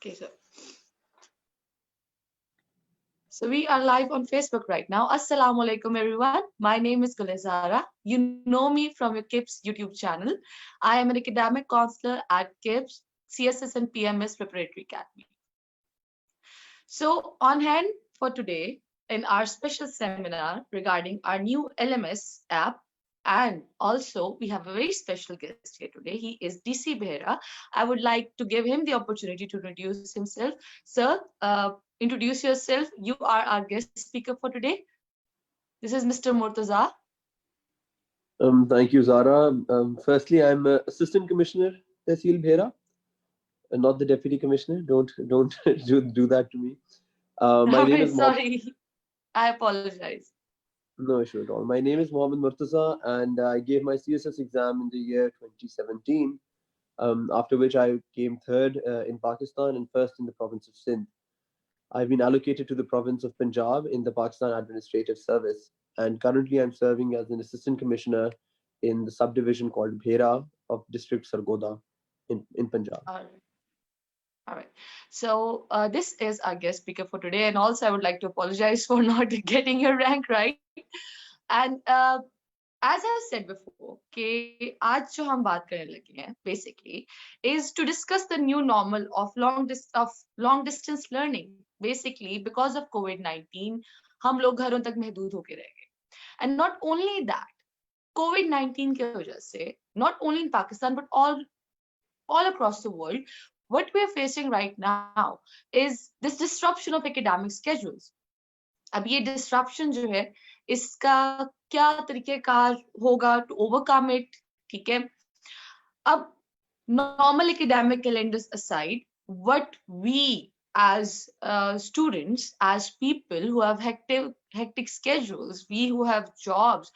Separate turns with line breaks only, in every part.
Okay, so we are live on Facebook right now. Assalamu alaikum, everyone. My name is Gulizara. You know me from your KIPS YouTube channel. I am an academic counselor at KIPS, CSS and PMS Preparatory Academy. So on hand for today in our special seminar regarding our new LMS app, and also we have a very special guest here today. He is DC Behra. I would like to give him the opportunity to introduce himself. Sir, introduce yourself. You are our guest speaker for today. This is Mr. Murtaza.
Thank you, Zara. Firstly, I'm Assistant Commissioner Tehsil Bhera, not the Deputy Commissioner. Don't do that to me. My name is Mohammed.
Sorry, I apologize.
No issue at all. My name is Mohammed Murtaza, and I gave my CSS exam in the year 2017. After which I came third in Pakistan and first in the province of Sindh. I've been allocated to the province of Punjab in the Pakistan Administrative Service, and currently I'm serving as an assistant commissioner in the subdivision called Bhera of District Sargodha in Punjab.
All right. So this is our guest speaker for today, and also I would like to apologize for not getting your rank right. And as I said before, कि आज जो हम बात करने लगे हैं, basically, is to discuss the new normal of long distance learning. Basically, because of COVID-19, हम लोग घरों तक महदूद होके रह गए. And not only that, COVID-19 के वजह से, not only in Pakistan but all across the world, what we are facing right now is this disruption of academic schedules. अब ये disruption जो है, इसका क्या तरीकेकार होगा to overcome it, ठीक है? अब normal academic calendars aside, what we as students, as people who have hectic schedules, we who have jobs,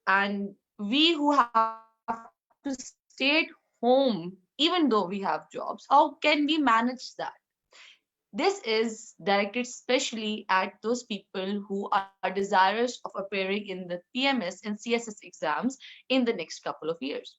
and we who have to stay at home even though we have jobs, how can we manage that? This is directed especially at those people who are desirous of appearing in the PMS and CSS exams in the next couple of years.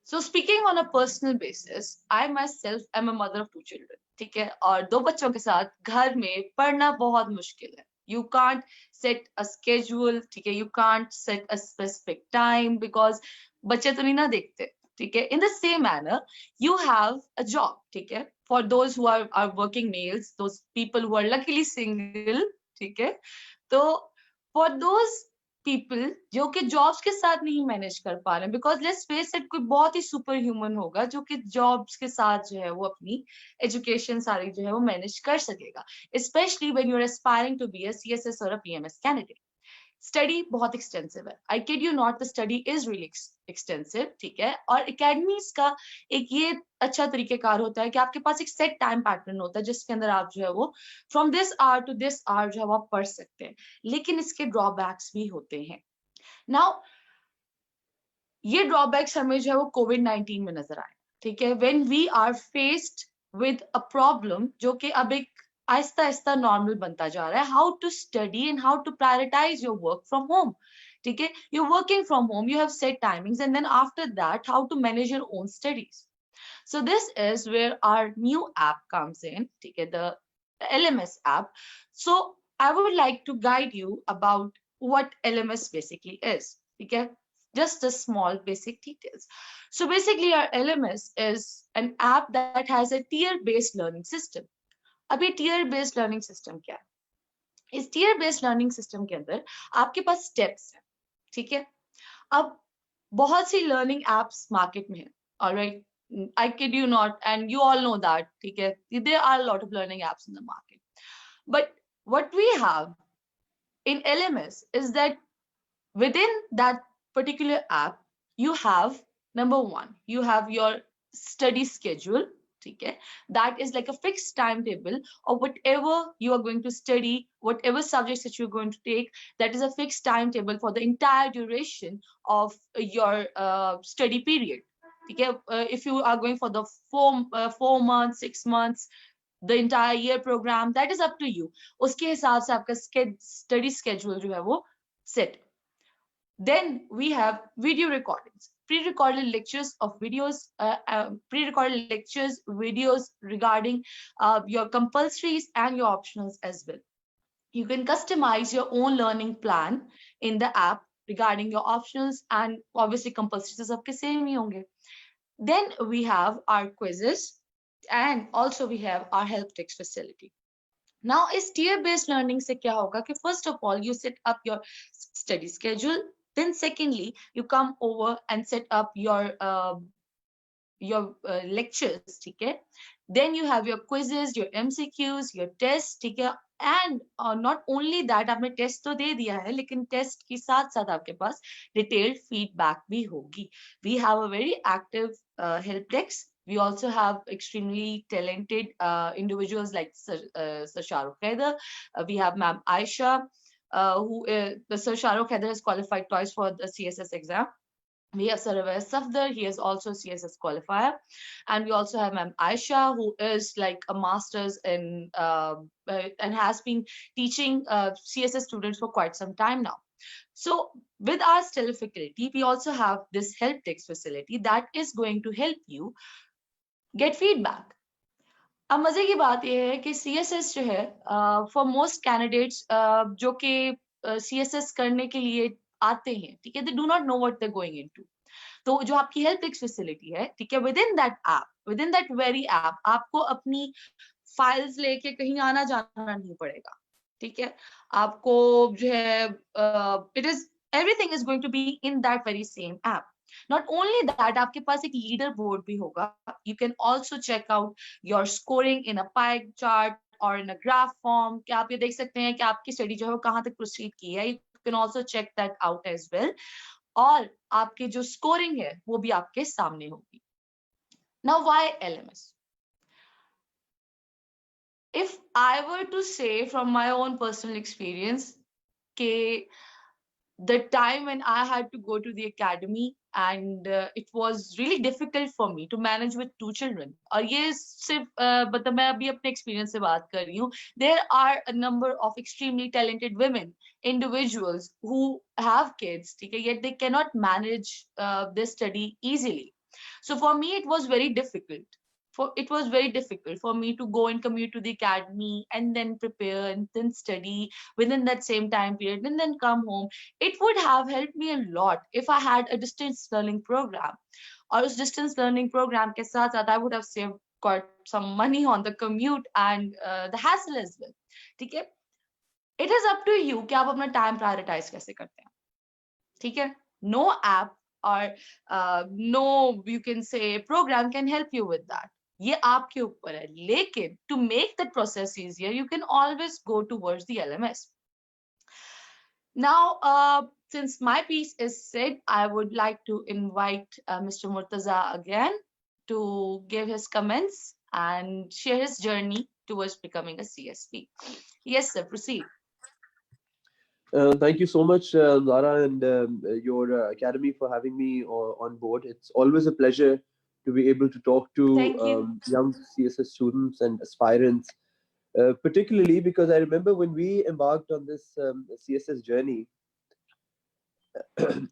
So speaking on a personal basis, I myself am a mother of 2 children, ठीक है? और 2 बच्चों के साथ घर में पढ़ना बहुत मुश्किल है. You can't set a schedule, ठीक है? You can't set a specific time because बच्चे तो नहीं ना देखते. In the same manner, you have a job, for those who are working males, those people who are luckily single, so for those people जो कि jobs के साथ नहीं manage कर पा रहे, because let's face it, कोई बहुत ही superhuman होगा जो कि jobs के साथ जो है वो अपनी education सारी जो है वो manage कर सकेगा, especially when you're aspiring to be a CSS or a PMS candidate. Study बहुत extensive है. I kid you not, the study is really extensive, ठीक है? और academies का एक ये अच्छा तरीकेकार होता है कि आपके पास एक set time pattern होता है जिसके अंदर आप जो है वो from this hour to this hour जो है वो आप पढ़ सकते हैं. लेकिन इसके drawbacks भी होते हैं. Now, ये drawbacks हमें जो है वो COVID-19 में नजर आए, ठीक है? When we are faced with a problem जो कि अब एक आहिस्ता आहिस्ता नॉर्मल बनता जा रहा है, how to study and how to prioritize your work from home, ठीक है? You're working from home, you have set timings, and then after that, how to manage your own studies. So this is where our new app comes in, ठीक है? The LMS app. So I would like to guide you about what LMS basically is, ठीक है? Just the small basic details. So basically, our LMS is an app that has a tier-based learning system. अभी tier based learning system क्या है? इस tier based learning system के अंदर आपके पास steps हैं, ठीक है? अब बहुत सी learning apps market में हैं, alright? I kid you not, and you all know that, ठीक है? There are a lot of learning apps in the market. But what we have in LMS is that within that particular app, you have, number one, you have your study schedule, okay? That is like a fixed timetable of whatever you are going to study, whatever subjects that you're going to take, that is a fixed timetable for the entire duration of your study period. Okay? If you are going for the 4 months, 6 months, the entire year program, that is up to you. उसके हिसाब से आपका study schedule जो है वो set. Then we have video recordings. pre-recorded lectures of videos, pre-recorded lectures, videos regarding your compulsories and your optionals as well. You can customize your own learning plan in the app regarding your optionals, and obviously compulsories सबके same ही होंगे. Then we have our quizzes, and also we have our help text facility. Now, is tier-based learning से क्या होगा कि first of all you set up your study schedule. Then secondly, you come over and set up your lectures, ठीक है? Then you have your quizzes, your MCQs, your tests, ठीक है? And not only that, आपने test तो दे दिया है, लेकिन test के साथ साथ आपके पास डिटेल्ड फीडबैक भी होगी. We have a very active help desk. We also have extremely talented individuals like Sir Shahrukh Haider. We have Ma'am Aisha, Sir Shahrukh Haider has qualified twice for the CSS exam. We have Sir Awais Safdar, he is also a CSS qualifier. And we also have Ma'am Aisha, who is like a master's in and has been teaching CSS students for quite some time now. So with our Stellar faculty, we also have this help text facility that is going to help you get feedback. अब मजे की बात यह है कि CSS जो है for most candidates जो कि CSS करने के लिए आते हैं, ठीक है, they do not know what they're going into. तो जो आपकी हेल्प टेक्स्ट फैसिलिटी है, ठीक है, within that app, within that very app, आपको अपनी फाइल्स लेके कहीं आना जाना नहीं पड़ेगा, ठीक है. आपको जो है it is everything is going to be in that very same app. Not only that, आपके पास एक लीडर बोर्ड भी होगा. You can also check out your scoring in a pie chart or in a graph form. कि आप ये देख सकते हैं कि आपकी स्टडी जो है वो कहाँ तक प्रोसीड की है. You can also check that out as well. और आपके जो स्कोरिंग है वो भी आपके सामने होगी. Now, why LMS? If I were to say from my own personal experience, कि the time when I had to go to the academy and it was really difficult for me to manage with 2 children. और ये सिर्फ मतलब मैं अभी अपने experience से बात कर रही हूँ. There are a number of extremely talented women, individuals who have kids, ठीक है, yet they cannot manage their study easily. So for me, it was very difficult. It was very difficult for me to go and commute to the academy and then prepare and then study within that same time period and then come home. It would have helped me a lot if I had a distance learning program. Or उस distance learning program के साथ साथ I would have saved quite some money on the commute and the hassle as well. ठीक है? It is up to you कि आप अपना time prioritize कैसे करते हैं. ठीक है? No app or no, you can say, program can help you with that. ये आपके ऊपर है. लेकिन to make that process easier, you can always go towards the LMS. Now, since my piece is said, I would like to invite Mr. Murtaza again to give his comments and share his journey towards becoming a CSP. Yes, sir, proceed.
Thank you so much, Zara, and your academy for having me on board. It's always a pleasure to be able to talk to young CSS students and aspirants, particularly because I remember when we embarked on this CSS journey,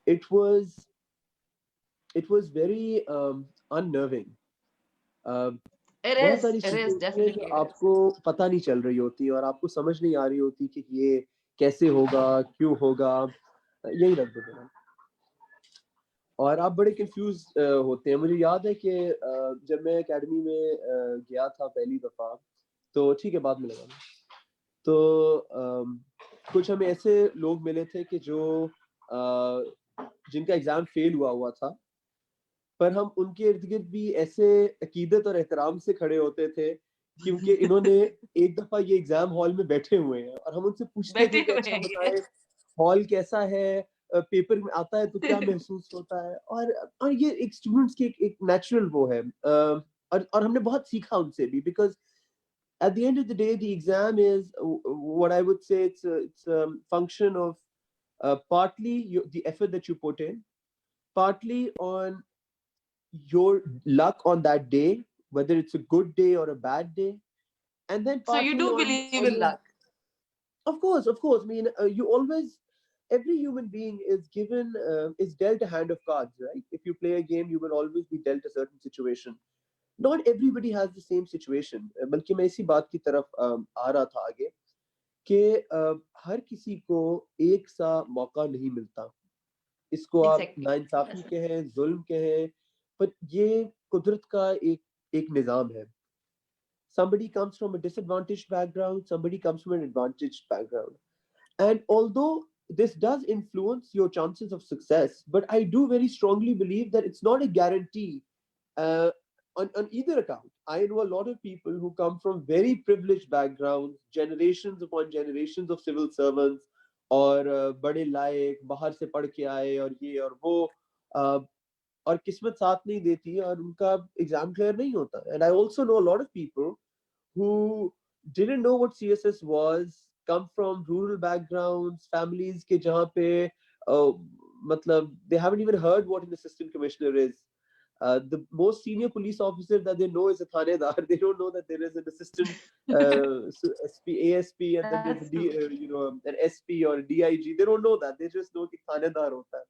it was very unnerving.
It
बहुत
is.
सारी
It is
चीजें
definitely.
जो आपको पता नहीं चल रही होती और आपको समझ नहीं आ रही होती कि ये कैसे होगा, क्यों होगा. यही रख दो मैंने. और आप बड़े कंफ्यूज होते हैं. मुझे याद है कि जब मैं एकेडमी में गया था पहली दफा, तो ठीक है, बाद में लगा, तो कुछ हमें ऐसे लोग मिले थे कि जो जिनका एग्जाम फेल हुआ था, पर हम उनके इर्द गिर्द भी ऐसे अकीदत और एहतराम से खड़े होते थे क्योंकि इन्होंने एक दफा ये एग्जाम हॉल में बैठे हुए हैं और हम उनसे पूछते थे कि अच्छा बताएं हॉल कैसा है, पेपर में आता है तो क्या महसूस होता है. और ये एक स्टूडेंट्स की एक नेचुरल वो है. और हमने बहुत सीखा उनसे भी, because at the end of the day, the exam is what I would say it's a function of partly the effort that you put in, partly on your luck on that day, whether it's a good day or a bad day, and then
so you do believe in luck.
Of course. I mean, you always, every human being is given is dealt a hand of cards, right? If you play a game, you will always be dealt a certain situation. Not everybody has the same situation. बल्कि मैं इसी बात की तरफ आ रहा था आगे कि हर किसी को एक सा मौका नहीं मिलता. इसको आप
Exactly.
नाइंसाफी कहें, जुल्म कहें, पर ये कुदरत का एक निज़ाम है. Somebody comes from a disadvantaged background, somebody comes from an advantaged background. And although this does influence your chances of success, but I do very strongly believe that it's not a guarantee uh, on either account. I know a lot of people who come from very privileged backgrounds, generations upon generations of civil servants, और बड़े लायक बाहर से पढ़ के आए और ये और वो, uh, और किस्मत साथ नहीं देती और उनका एग्जाम क्लियर नहीं होता. And I also know a lot of people who didn't know what CSS was, come from rural backgrounds, families के जहाँ पे मतलब they haven't even heard what an assistant commissioner is. The most senior police officer that they know is a thanedar. They don't know that there is an assistant SP, ASP, and then there's
That's true.
an SP or a DIG. They don't know that. They just know कि thanedar होता है.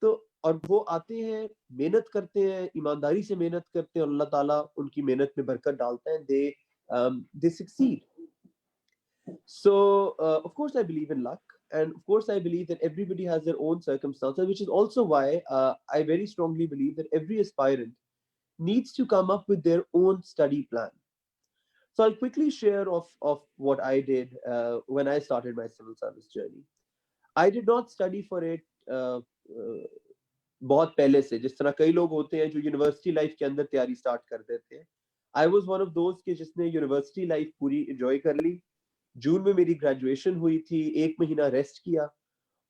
तो और वो आते हैं, मेहनत करते हैं, ईमानदारी से मेहनत करते हैं और अल्लाह ताला उनकी मेहनत में बरकत डालते हैं. They succeed. So of course I believe in luck, and of course I believe that everybody has their own circumstances, which is also why I very strongly believe that every aspirant needs to come up with their own study plan. So I'll quickly share of what I did when I started my civil service journey. I did not study for it बहुत पहले से, जिस तरह कई लोग होते हैं जो यूनिवर्सिटी लाइफ के अंदर तैयारी स्टार्ट कर देते हैं. आई वाज वन ऑफ दोस्त के जिसने यूनिवर्सिटी लाइफ पूरी एंजॉय कर ली. जून में मेरी ग्रेजुएशन हुई थी, एक महीना रेस्ट किया,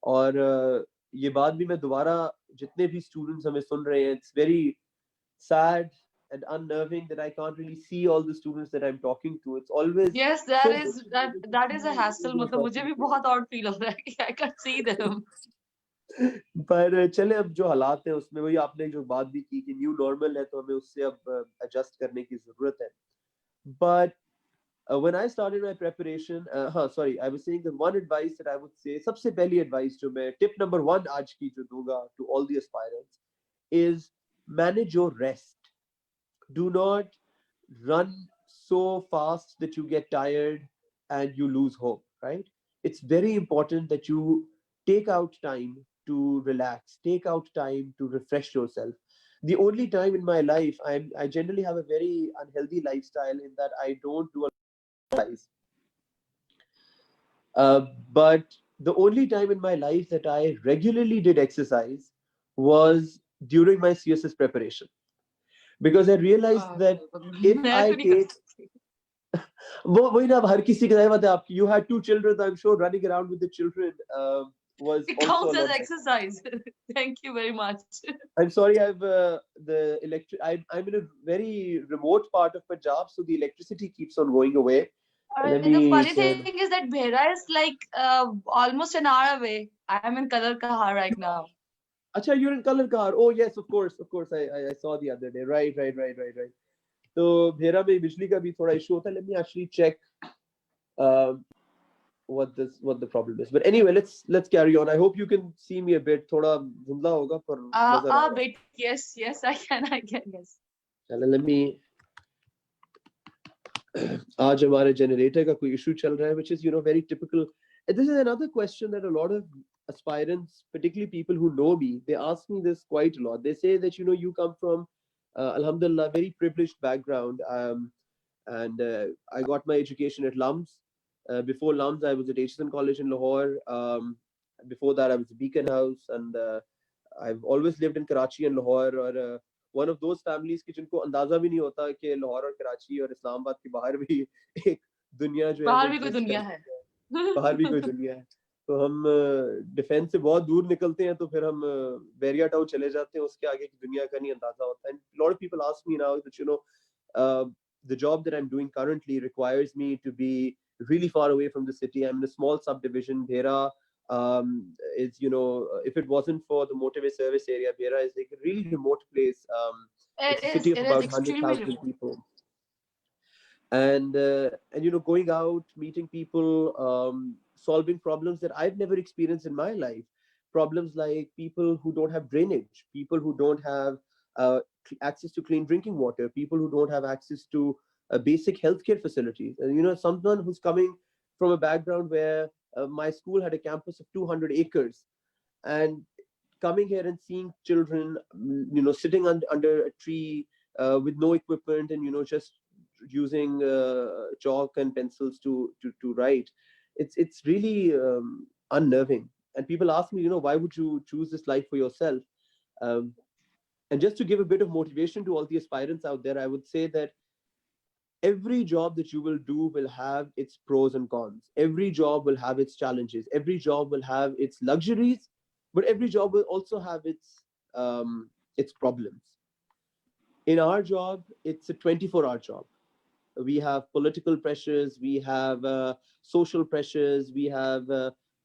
और ये बात भी मैं दोबारा, जितने भी स्टूडेंट्स हमें सुन रहे हैं, it's very sad and unnerving that I can't really see all the students that I'm talking to. It's always
Yes,
so
that is a hassle. मतलब मुझे भी बहुत odd feel हो रहा है कि I can't see them.
पर चले, अब जो हालात हैं उसमें वही आपने जो बात भी की कि न्यू नॉर्मल है, तो हमें उससे अब एडजस्ट करने की जरूरत है. But when I started my preparation, sorry, I was saying the one advice that I would say, सबसे पहली advice जो मैं tip number 1 आज की जो दूंगा to all the aspirants is manage your rest. Do not run so fast that you get tired and you lose hope, right? It's very important that you take out time to relax, take out time to refresh yourself. The only time in my life, I generally have a very unhealthy lifestyle in that I don't do a exercise. But the only time in my life that I regularly did exercise was during my CSS preparation, because I realized that if
मैं
I
तो नहीं कर
take
सकती.
वो वही ना, अब हर किसी की बात है आपकी. You had 2 children, I'm sure running around with the children was
It
also a
counts as
lot of
exercise. Thank you very much.
I'm sorry, I've the electric. I'm in a very remote part of Punjab, so the electricity keeps on going away. Let
The
me
funny thing is that Bhera is like almost an hour away. I am in Kadar Kahar right now.
Acha, you're in Color Car. Oh yes, of course. I saw the other day. Right. तो भेरा में बिजली का भी थोड़ा issue होता है. Let me actually check what the problem is. But anyway, let's carry on. I hope you can see me a bit. थोड़ा धुंधला होगा पर नजर आ रहा है.
Bit, yes, I can, yes.
चलो, let me. आज हमारे generator का कोई issue चल रहा है, which is very typical. And this is another question that a lot of aspirants, particularly people who know me, they ask me this quite a lot. They say that you come from alhamdulillah very privileged background, and I got my education at LUMS. Before LUMS I was at HSN College in Lahore. Before that I was at Beacon House, and I've always lived in Karachi and Lahore, or one of those families कि जिनको अंदाजा भी नहीं होता कि लाहौर और कराची और इस्लामाबाद के बाहर भी एक दुनिया जो है
बाहर
वो
भी कोई
exist
दुनिया
करती
है.
है. बाहर भी कोई दुनिया है. तो हम डिफेंस से बहुत दूर निकलते हैं, तो फिर हम बैरिया टाउन चले जाते हैं, उसके आगे की दुनिया का नहीं अंदाजा होता है. And a lot of people ask me now that the job that I'm doing currently requires me to be really far away from the city. I'm in a small subdivision. Bhera is, if it wasn't for the motorway service area, Bhera is like a really remote place. It's a city of
It
about
is extremely
100,000
remote.
people. And going out, meeting people, solving problems that I've never experienced in my life. Problems like people who don't have drainage, people who don't have access to clean drinking water, people who don't have access to basic healthcare facilities. And someone who's coming from a background where my school had a campus of 200 acres, and coming here and seeing children, sitting under a tree with no equipment, and just using chalk and pencils to write. It's really unnerving. And people ask me, why would you choose this life for yourself? Um, and just to give a bit of motivation to all the aspirants out there, I would say that every job that you will do will have its pros and cons. Every job will have its challenges. Every job will have its luxuries, but every job will also have its problems. In our job, it's a 24-hour job. We have political pressures, we have social pressures, we have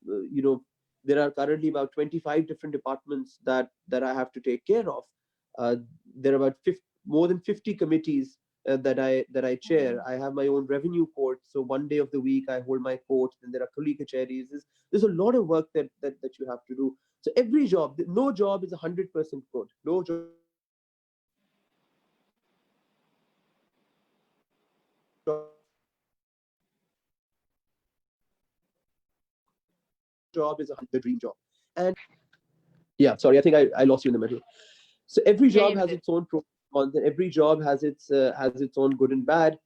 you know there are currently about 25 different departments that I have to take care of. There are about 50, more than 50 committees that I chair. I have my own revenue court, so one day of the week I hold my court. Then there are colleague kacheris. There's a lot of work that you have to do. So every job, no job is 100% good. No job is 100% the dream job. And yeah, sorry, I think I lost you in the middle. So every
Yeah,
job
you
has
did.
its own pros and cons, and every job has its own good and bad.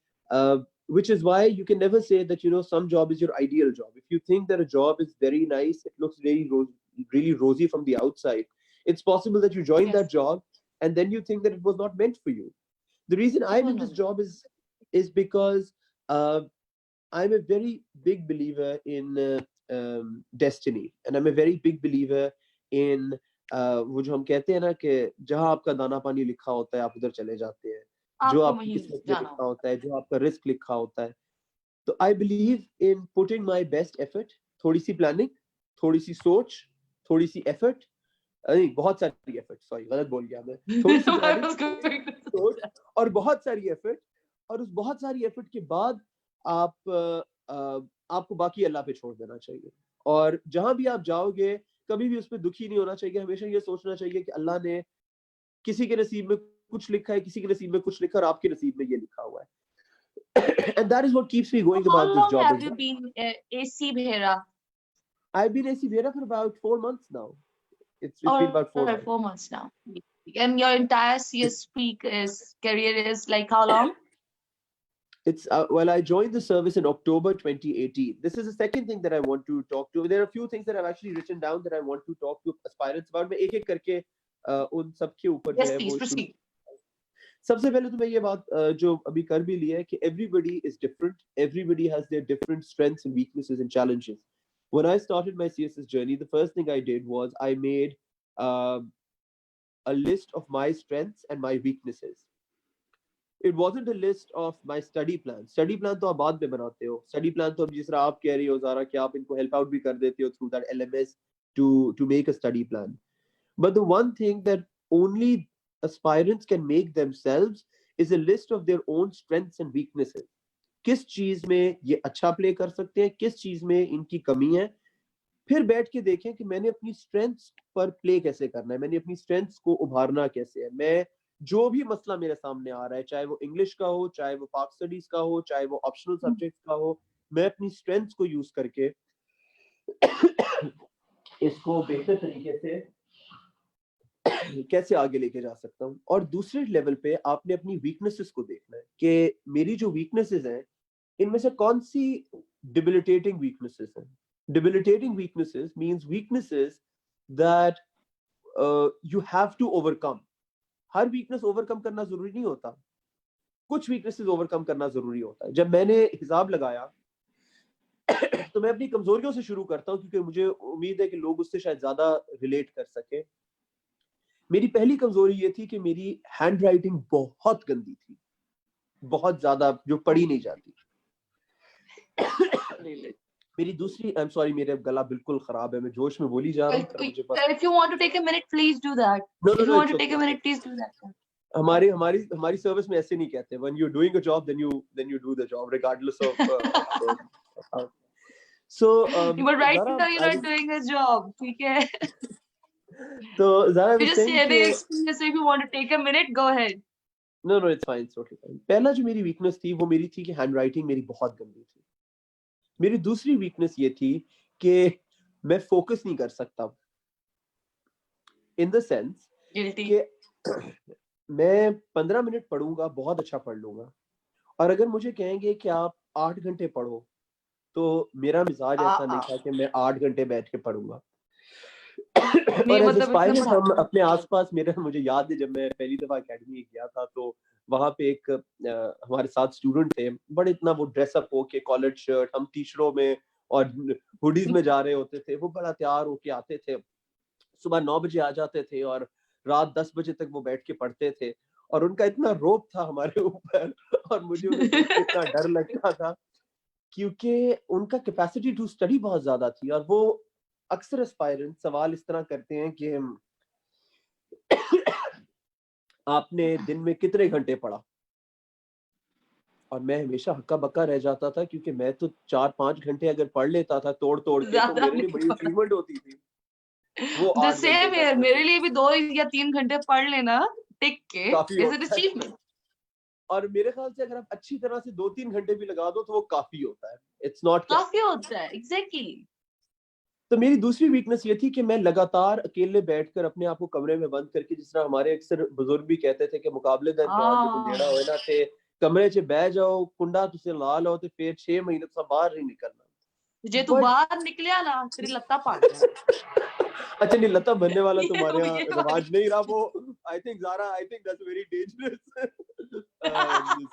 Which is why you can never say that some job is your ideal job. If you think that a job is very nice, it looks really rosy from the outside, it's possible that you join that
Yes,
job and then you think that it was not meant for you. The reason
it
I'm
was
in this
not.
job is because uh, I'm a very big believer in destiny, and I'm a very big believer in वो जो हम कहते हैं ना कि जहाँ आपका दाना पानी लिखा होता है आप उधर चले जाते हैं, जो
आपको
आपकी
वहीं
किस्मत में
जाना
लिखा
होता
होता है, जो आपका रिस्क लिखा होता है. तो I believe in putting my best effort. थोड़ी सी प्लानिंग, थोड़ी सी सोच, थोड़ी सी एफर्ट, नहीं बहुत सारी एफर्ट, सॉरी गलत बोल गया मैं. थोड़ी
है.
सी
I
प्लानिंग,
was
थोड़ी सी
going to say
सोच
that.
और बहुत सारी एफर्ट. और उस बहुत सारी एफर्ट के बाद आप आपको बाकी अल्लाह पे छोड़ देना चाहिए. और जहां भी आप जाओगे कभी भी उस पर दुखी नहीं होना चाहिए. हमेशा ये सोचना चाहिए कि अल्लाह ने किसी के नसीब में कुछ लिखा है, किसी के नसीब में कुछ लिखा, और आपके नसीब में ये लिखा हुआ है. And that is what keeps me
So
going
how
about this
long
job
have
as
you
well.
been AC Bhera?
I've been AC Vera for about 4 months now. It's been
Or
about 4 months.
4 months now. And your entire CS Peak is career is like how long?
It's well, I joined the service in October 2018. This is the second thing that I want to talk to. There are a few things that I've actually written down that I want to talk to aspirants about. मैं एक एक करके उन सब के ऊपर जो
Yes,
है
please
वो शुरू.
proceed.
सबसे पहले तो मैं ये बात जो अभी कर भी ली है कि everybody is different. Everybody has their different strengths and weaknesses and challenges. When I started my CSS journey, the first thing I did was I made uh, a list of my strengths and my weaknesses. It wasn't a list of my study plan. Study plan तो आप बाद में बनाते हो. Study plan तो अब जिस तरह आप कह रही हो ज़ारा कि आप इनको help out भी कर देते हो through that LMS to make a study plan. But the one thing that only aspirants can make themselves is a list of their own strengths and weaknesses. किस चीज में ये अच्छा प्ले कर सकते हैं, किस चीज में इनकी कमी है. फिर बैठ के देखें कि मैंने अपनी स्ट्रेंथ्स पर प्ले कैसे करना है, मैंने अपनी स्ट्रेंथ्स को उभारना कैसे है. मैं जो भी मसला मेरे सामने आ रहा है, चाहे वो इंग्लिश का हो, चाहे वो पाक स्टडीज का हो, चाहे वो ऑप्शनल सब्जेक्ट्स का हो, मैं अपनी स्ट्रेंथ्स को यूज करके इसको बेहतर तरीके से कैसे आगे लेके जा सकता हूँ. और दूसरे लेवल पे आपने अपनी वीकनेसेस को देखना है कि मेरी जो वीकनेसेस हैं इनमें से कौन सी debilitating weaknesses हैं. Debilitating weaknesses means weaknesses that you have to overcome. Her weakness overcome करना जरूरी नहीं होता, कुछ वीकनेसेस ओवरकम करना जरूरी होता है. जब मैंने हिसाब लगाया तो मैं अपनी कमजोरियों से शुरू करता हूँ क्योंकि मुझे उम्मीद है कि लोग उससे शायद ज्यादा रिलेट कर सके. मेरी पहली कमजोरी ये थी कि मेरी हैंड राइटिंग बहुत गंदी थी, बहुत ज्यादा, जो पढ़ी नहीं जाती. मेरी दूसरी, आई एम सॉरी, मेरा गला बिल्कुल खराब है, मैं जोश में बोली जा रहा हूँ पर मुझे पता.
If you want to take a minute, please do that.
No no
If you
no,
want
it's
to take
okay.
a minute, please do that.
हमारी हमारी हमारी सर्विस में ऐसे नहीं कहते. When you are doing a job then you do the job regardless of So
But right
Zara,
now you're not doing a job. Okay?
so Zara, I
You're
was
just
saying
sharing
कि
experience. So if you want to take a minute, go ahead.
no, it's fine, it's totally fine. पहला जो मेरी weakness थी वो मेरी थी कि hand writing मेरी बहुत गंदी थी. मेरी दूसरी वीकनेस ये थी कि मैं फोकस नहीं कर सकता, इन द सेंस
Guilty.
कि मैं 15 मिनट पढ़ूंगा, बहुत अच्छा पढ़ लूंगा, और अगर मुझे कहेंगे कि आप 8 घंटे पढ़ो, तो मेरा मिजाज ऐसा नहीं था कि मैं 8 घंटे बैठ के पढ़ूंगा.
नहीं
और एज
मतलब इतना
एस्पायरेंट हम
पढ़ा.
अपने आसपास, मेरे मुझे याद है जब मैं पहली दफा एकेडमी गया था, तो वहां पे एक हमारे साथ स्टूडेंट थे, बड़े इतना वो ड्रेसअप होके, कॉलर शर्ट, हम टी शर्टों में और हुडीज में जा रहे होते थे. वो बड़ा तैयार होके आते थे, सुबह 9 बजे आ जाते थे और रात 10 बजे तक वो बैठ के पढ़ते थे. और उनका इतना रोब था हमारे ऊपर, और मुझे उन्हें देख के इतना डर लगता था, क्योंकि उनका कैपेसिटी टू स्टडी बहुत ज्यादा थी. और वो अक्सर एस्पायरेंट सवाल इस तरह करते हैं कि आपने दिन में कितने घंटे पढ़ा, और मैं हमेशा हक्का बक्का रह जाता था, क्योंकि मैं तो 4-5 घंटे अगर पढ़ लेता था तोड़ तोड़ के, तो
ज्यादा
मेरे लिए
नहीं
बड़ी
पढ़ा.
अचीवमेंट होती थी. वो
The
8 घंटे
same
10
here.
घंटे
मेरे लिए भी 2 या 3 घंटे पढ़ लेना टिक के
काफी
is an
होता है.
achievement.
और मेरे ख्याल से अगर आप अच्छी तरह से 2-3 घंटे भी लगा दो तो वो काफी होता है. It's not Kaif.
काफी होता है. Exactly.
तो मेरी दूसरी वीकनेस ये थी कि मैं लगातार अकेले बैठकर अपने आप को कमरे में बंद करके, जिस तरह हमारे अक्सर बुजुर्ग भी कहते थे कि मुकाबले दा इम्तिहान जो नेड़ा
हाँ.
होए ना, थे कमरे च बह जाओ, कुंडा तुसे ला लो, तो फिर 6 महीने तो बाहर नहीं निकलना.
जे तू
बट
बाहर निकलिया ना तेरी लत्ता पाट जाए.
अच्छा, नहीं, लता बनने वाला
ये
तुम्हारे
ये
यहाँ
वाली.
रिवाज नहीं रहा वो. I think Zara, I think that's very dangerous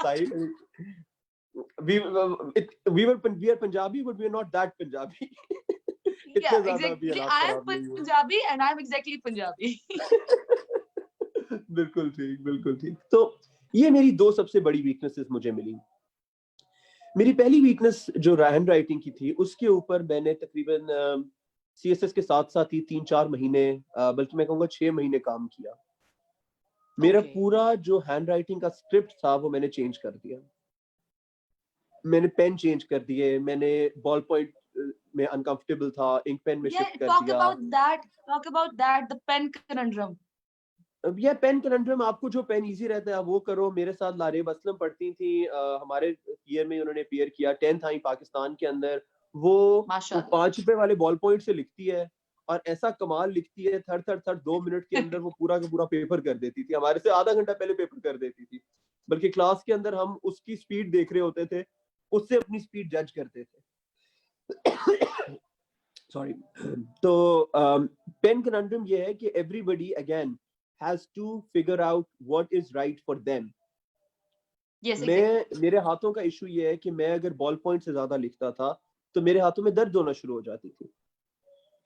side. we are Punjabi, but we are not that Punjabi. इतने
Yeah,
ज्यादा अभी
exactly.
हालात
I am
खराब नहीं हुए.
Punjabi and I am exactly Punjabi.
बिल्कुल ठीक, बिल्कुल ठीक. तो ये मेरी दो सबसे बड़ी वीकनेसेस मुझे मिली. मेरी पहली वीकनेस जो हैंड राइटिंग की थी, उसके ऊपर मैंने तकरीबन सीएसएस के साथ साथ ही 3-4 महीने, बल्कि मैं कहूँगा 6 महीने काम किया. मेरा
Okay.
पूरा जो हैंड राइटिंग का स्क्रिप्ट था वो मैंने चेंज कर दिया. मैंने पेन चेंज कर दिए, मैंने बॉल पॉइंट में अनकंफर्टेबल था, इंक पेन में
Yeah,
शिफ्ट कर
talk
दिया.
about that. Talk about that. The pen conundrum.
अब यह पेन कन्वर्जन, आपको जो पेन इजी रहता है आप वो करो. मेरे साथ लारेब असलम पढ़ती थी, हमारे ईयर में उन्होंने अपीयर किया, 10th आई पाकिस्तान के अंदर. वो
माशाल्लाह.
5 रुपए वाले बॉल पॉइंट से लिखती है, और ऐसा कमाल लिखती है, थर थर थर 2 मिनट के अंदर वो पूरा का पूरा पेपर कर देती थी. हमारे से आधा घंटा पहले पेपर कर देती थी, बल्कि क्लास के अंदर हम उसकी स्पीड देख रहे होते थे, उससे अपनी स्पीड जज करते थे. सॉरी. तो पेन कन्वर्जन ये है कि everybody again has to figure out what is right for them.
Yes, exactly.
मेरे हाथों का इशू ये है कि मैं अगर बॉल पॉइंट से ज्यादा लिखता था तो मेरे हाथों में दर्द होना शुरू हो जाती थी,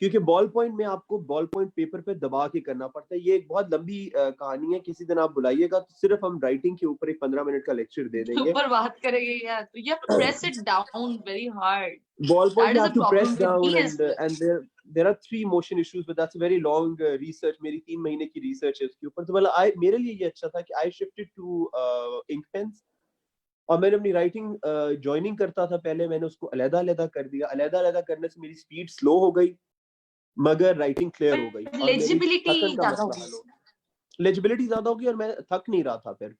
क्योंकि बॉल पॉइंट में आपको बॉल पॉइंट पेपर पे दबा के करना पड़ता है. ये एक बहुत लंबी कहानी है, किसी दिन आप बुलाइएगा तो सिर्फ हम राइटिंग के ऊपर एक 15 मिनट का लेक्चर दे देंगे.
ऊपर बात करेंगे यार. तो you have to press it down very hard.
Ball point
That
you
is
have
the
to press
problem with
down,
me as well.
and there are 3 motion issues, but that's a very long research. मेरी 3 महीने की research है उसके ऊपर. तो मतलब मेरे लिए ये अच्छा था कि I shifted to ink pens. और मैंने अपनी राइटिंग ज्वाइनिंग करता था पहले, मैंने उसको अलग-अलग कर दिया. अलग-अलग करने से मेरी स्पीड स्लो हो गई, मगर राइटिंग क्लियर हो गई,
But
और मेरी
legibility
थकन का
ज्यादा
मसला
होगी.
हल हो गया. लेजिबिलिटी ज्यादा होगी और मैं थक नहीं रहा था. फिर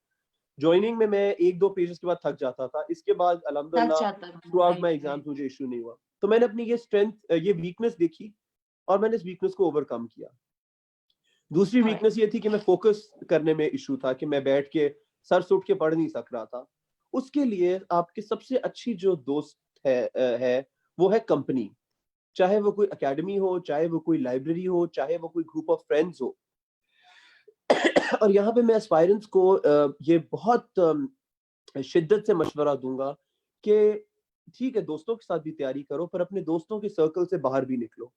ज्वाइनिंग में मैं 1-2 पेजेस के बाद थक जाता था, इसके बाद
थक
अल्हम्दुलिल्लाह
जाता है.
थ्रू आउट
Right,
माई
right.
एग्जाम्स मुझे इशू नहीं हुआ. तो मैंने अपनी ये स्ट्रेंथ, ये वीकनेस देखी, और मैंने इस वीकनेस को ओवरकम किया. दूसरी
All right.
वीकनेस ये थी कि मैं फोकस करने में इशू था, कि मैं बैठ के सर सुट के पढ़ नहीं सक रहा था. उसके लिए आपकी सबसे अच्छी जो दोस्त है वो है कंपनी. चाहे वो कोई एकेडमी हो, चाहे वो कोई लाइब्रेरी हो, चाहे वो कोई ग्रुप ऑफ फ्रेंड्स हो. और यहाँ पे मैं एस्पायरेंट्स को ये बहुत शिद्दत से मशवरा दूंगा कि ठीक है, दोस्तों के साथ भी तैयारी करो, पर अपने दोस्तों के सर्कल से बाहर भी निकलो.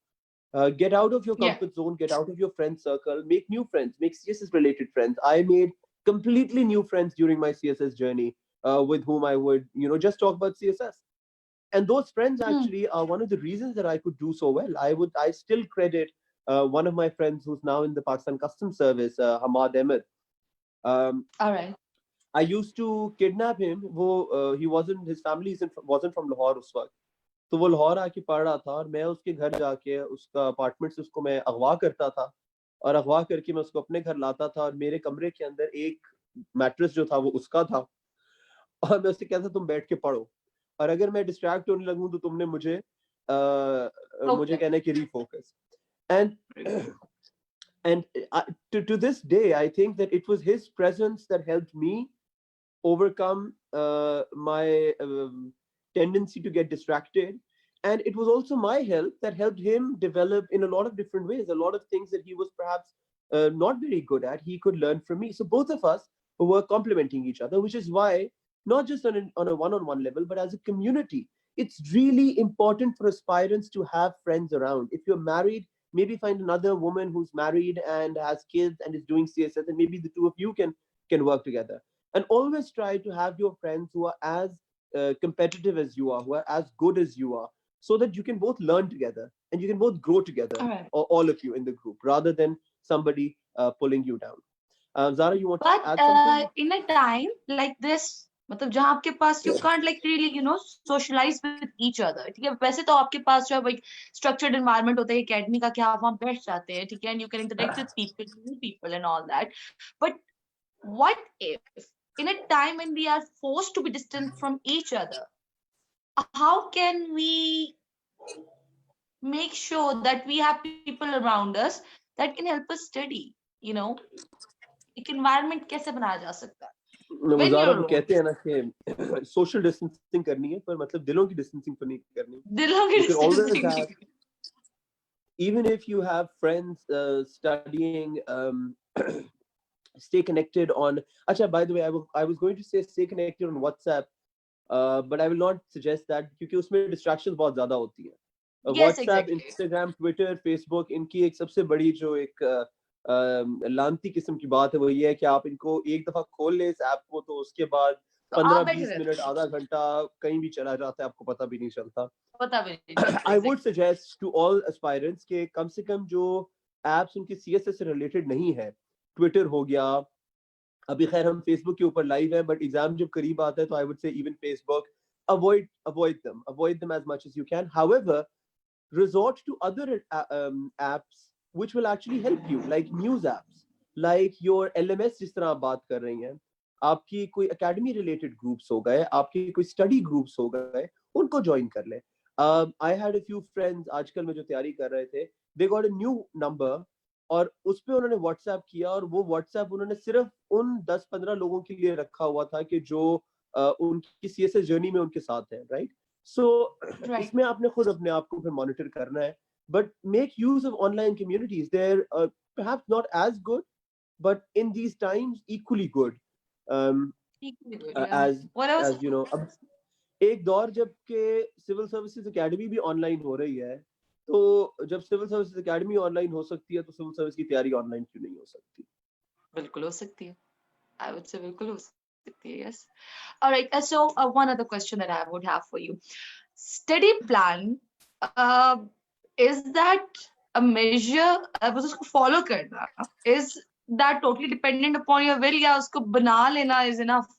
Get out of your
Yeah.
comfort zone, get out of your friend circle, make new friends, make CSS related friends. I made completely new friends during my CSS journey, with whom I would, just talk about CSS. And those friends actually are one of the reasons that I could do so well. I still credit one of my friends who's now in the Pakistan Customs Service, Hamad Ahmed.
All right.
I used to kidnap him. His family wasn't from Lahore उस वक्त. तो वो लाहौर आके पढ़ रहा था और मैं उसके घर जाके उसका अपार्टमेंट से उसको मैं अगवा करता था, और अगवा करके मैं उसको अपने घर लाता था, और मेरे कमरे के अंदर एक मैट्रेस जो था वो उसका था, और मैं उससे कहता तुम बैठ के पढ़ो, और अगर मैं डिस्ट्रैक्ट होने लगूं तो तुमने मुझे
Okay.
कहना है कि refocus. And and to this day I think that it was his presence that helped me overcome my tendency to get distracted, and it was also my help that helped him develop in a lot of different ways. A lot of things that he was perhaps not very good at, he could learn from me. So both of us were complementing each other, which is why, not just on a one-on-one level, but as a community, it's really important for aspirants to have friends around. If you're married, maybe find another woman who's married and has kids and is doing CSS, and maybe the two of you can work together. And always try to have your friends who are as competitive as you are, who are as good as you are, so that you can both learn together and you can both grow together,
All right.
or all of you in the group, rather than somebody pulling you down. Zara, you want to
But
add something?
in a time like this, मतलब जहाँ आपके पास you can't like really socialize with each other, ठीक है? वैसे तो आपके पास जो है भाई structured environment होता है academy का, कि आप वहाँ बैठ जाते हैं, ठीक है? And you can interact with people, new people and all that. But what if in a time when we are forced to be distant from each other, how can we make sure that we have people around us that can help us study? You know, एक environment कैसे बनाया जा सकता है when
Zaara,
you're
वो
alone?
कहते हैं ना कि सोशल डिस्टेंसिंग करनी है, पर मतलब दिलों की डिस्टेंसिंग तो नहीं करनी.
दिलों की
You can always
distancing
have, even if you have friends studying, stay connected on. Acha, by the way, I was going to say stay connected on WhatsApp, but I will not suggest that क्योंकि उसमें distractions बहुत ज़्यादा होती हैं.
yes
WhatsApp,
exactly
Instagram, Twitter, Facebook, इनकी एक सबसे बड़ी जो एक लानती किस्म की बात है वो ये है कि आप इनको एक दफा खोल लें इस ऐप को, तो उसके बाद
तो आप बैठे
15-20
रहते
मिनट,
हैं
आधा घंटा कहीं भी चला जाता है, आपको पता भी नहीं चलता.
पता भी नहीं चलता
I would
exactly
suggest to all aspirants कि कम से कम जो apps उनकी CSS से related नहीं है, Twitter हो गया, अभी खैर हम Facebook के ऊपर लाइव हैं, but एग्जाम जब करीब आता है तो I would say even Facebook, avoid them as much as you can. However, resort to other apps which will actually help you, like news apps, like your LMS, जिस तरह आप बात कर रही हैं, आपकी कोई academy related groups हो गए, आपकी कोई study groups हो गए, उनको join कर लें. I had a few friends आजकल में जो तैयारी कर रहे थे, they got a new number, और उस पे उन्होंने WhatsApp किया, और वो WhatsApp उन्होंने सिर्फ उन 10-15 लोगों के लिए रखा हुआ था कि जो उनकी CSS जर्नी में उनके साथ हैं, राइट? सो
right
इसमें आपने खुद अपने आप को फिर मॉनिटर करना है, but make use of online communities. They're perhaps not as good, but in these times equally good. um,
equally good yeah
as
what I was
as you know, अब एक दौर जब के सिविल सर्विसेज एकेडमी भी online हो रही है, तो जब सिविल सर्विसेज एकेडमी ऑनलाइन हो सकती है, तो सिविल सर्विस की तैयारी ऑनलाइन क्यों नहीं हो सकती?
बिल्कुल हो सकती है I would say बिल्कुल हो सकती है yes all right so one other question that I would have for you study plan uh, is that a measure बस उसको follow करना is that totally dependent upon your will या उसको बना लेना is enough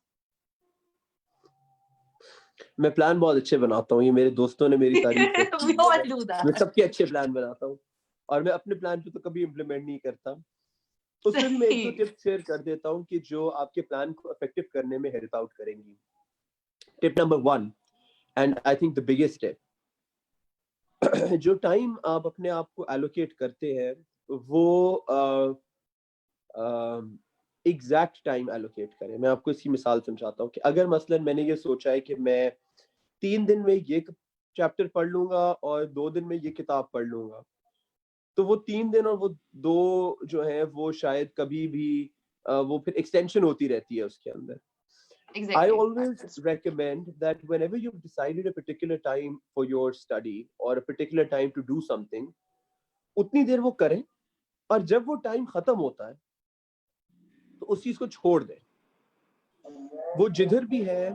मैं प्लान बहुत अच्छे बनाता हूँ, ये मेरे दोस्तों ने मेरी तारीफ
we
की है.
all do
मैं
that
सबके अच्छे प्लान बनाता हूँ, और मैं अपने प्लान पे तो कभी इम्प्लीमेंट नहीं करता. उसमें भी मैं एक दो
सही
टिप्स शेयर कर देता हूँ कि जो आपके प्लान को इफेक्टिव करने में हेल्प आउट करेंगी. Tip number 1, and I think the biggest tip, जो टाइम आप अपने आप को एलोकेट करते हैं, वो एग्जैक्ट टाइम एलोकेट करें. मैं आपको इसकी मिसाल समझाता हूँ कि अगर मसलन मैंने ये सोचा है कि मैं 3 दिन में ये चैप्टर पढ़ लूंगा और 2 दिन में ये किताब पढ़ लूंगा, तो वो 3 दिन और वो 2 जो है वो शायद कभी भी वो फिर एक्सटेंशन होती रहती है उसके अंदर. I
exactly
always recommend that whenever you've decided a particular time for your study or a particular time to do something, उतनी देर वो करें, और जब वो टाइम खत्म होता है तो उस चीज को छोड़ दें. वो जिधर भी है,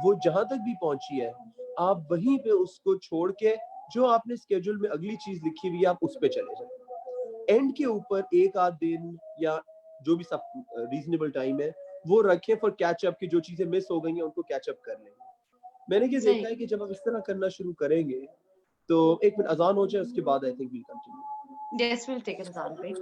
वो जहां तक भी पहुंची है, आप वहीं पे उसको छोड़ के जो आपने स्केड्यूल में अगली चीज लिखी हुई है, आप उस पे चले जाएं. एंड के ऊपर एक आध दिन या जो भी सब रीजनेबल टाइम है वो रखें फॉर कैचअप, की जो चीजें मिस हो गई हैं उनको कैचअप कर लें. मैंने ये
सही।
देखा है कि जब हम इस तरह करना शुरू करेंगे तो एक मिनट अजान हो जाए उसके बाद I think we continue.
Yes, we'll take an exam break.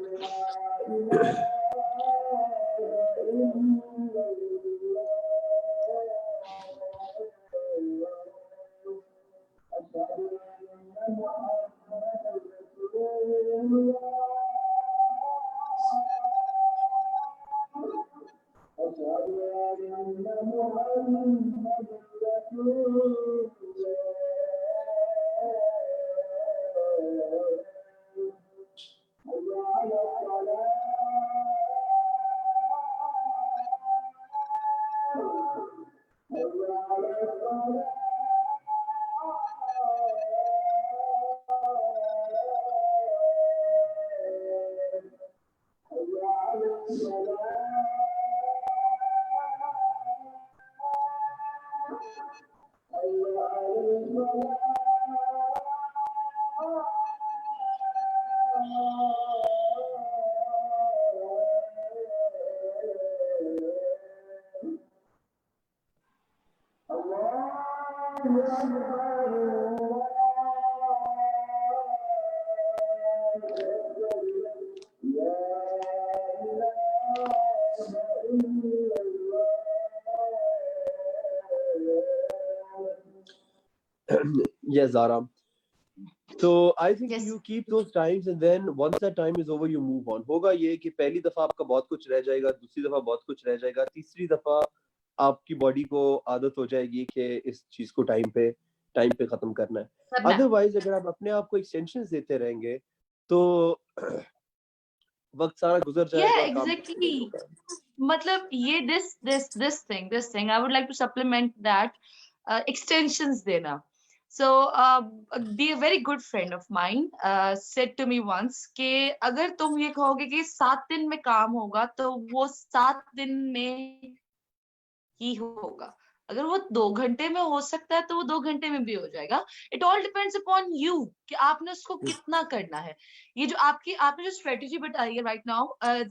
Yes, Zara. So I think
Yes.
you keep those times and then once that time is over you move on. होगा ये कि पहली दफा आपका बहुत कुछ रह जाएगा, दूसरी दफा बहुत कुछ रह जाएगा, तीसरी दफा आपकी बॉडी को आदत हो जाएगी कि इस चीज को टाइम पे खत्म करना है.
करना है।
अदरवाइज अगर आप अपने आप को एक्सटेंशंस देते रहेंगे तो वक्त सारा गुजर
Yeah,
जाएगा और काम कुछ नहीं
exactly.
होगा.
मतलब ये this thing I would like to supplement that extensions देना. So a very good friend of mine said to me once कि अगर तुम ये कहोगे कि 7 दिन में काम होगा तो वो 7 दिन में ही होगा. अगर वो 2 घंटे में हो सकता है तो वो 2 घंटे में भी हो जाएगा. It all depends upon you कि आपने उसको कितना करना है. ये जो आपने जो स्ट्रेटेजी बताई है right now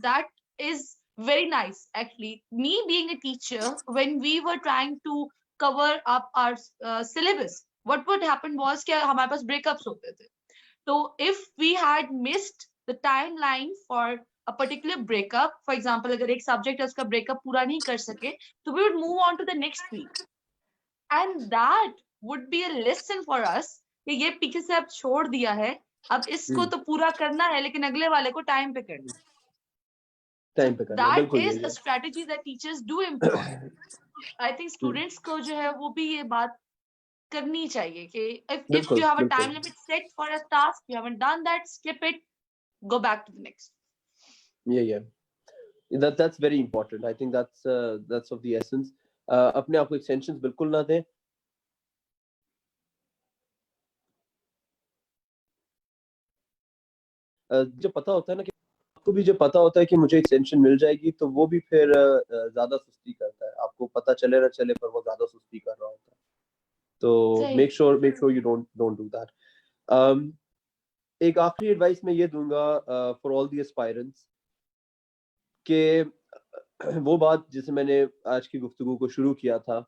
that is very nice actually. Me being a teacher, when we were trying to cover up our syllabus, what would happen was कि हमारे पास breakups होते थे. So if we had missed the timeline for a particular breakup, for example, अगर एक subject है उसका breakup पूरा नहीं कर सके, so we would move on to the next week. And that would be a lesson for us कि ये पीछे से अब छोड़ दिया है, अब इसको तो पूरा करना है लेकिन अगले वाले को टाइम पे करना है.
टाइम पे करना है,
That
बिल्कुल
is
यही
a strategy that teachers do employ. I think students को जो है वो भी ये बात करनी चाहिए कि if
बिल्कुल
you have a time
बिल्कुल.
limit set for a task, you haven't done that, skip it, go back to the next.
Yeah. That's very important. I think that's of the essence. अपने आप को extensions बिल्कुल ना दें. जो पता होता है ना कि आपको भी जो पता होता है कि मुझे एक्सटेंशन मिल जाएगी तो वो भी फिर ज्यादा सुस्ती करता है. आपको पता चले ना चले पर वो ज्यादा सुस्ती कर रहा होता है. तो
सही.
make sure you don't do that. एक आखिरी एडवाइस मैं ये दूंगा फॉर ऑल द एस्पायरेंट्स कि वो बात जिसे मैंने आज की गुफ्तगू को शुरू किया था,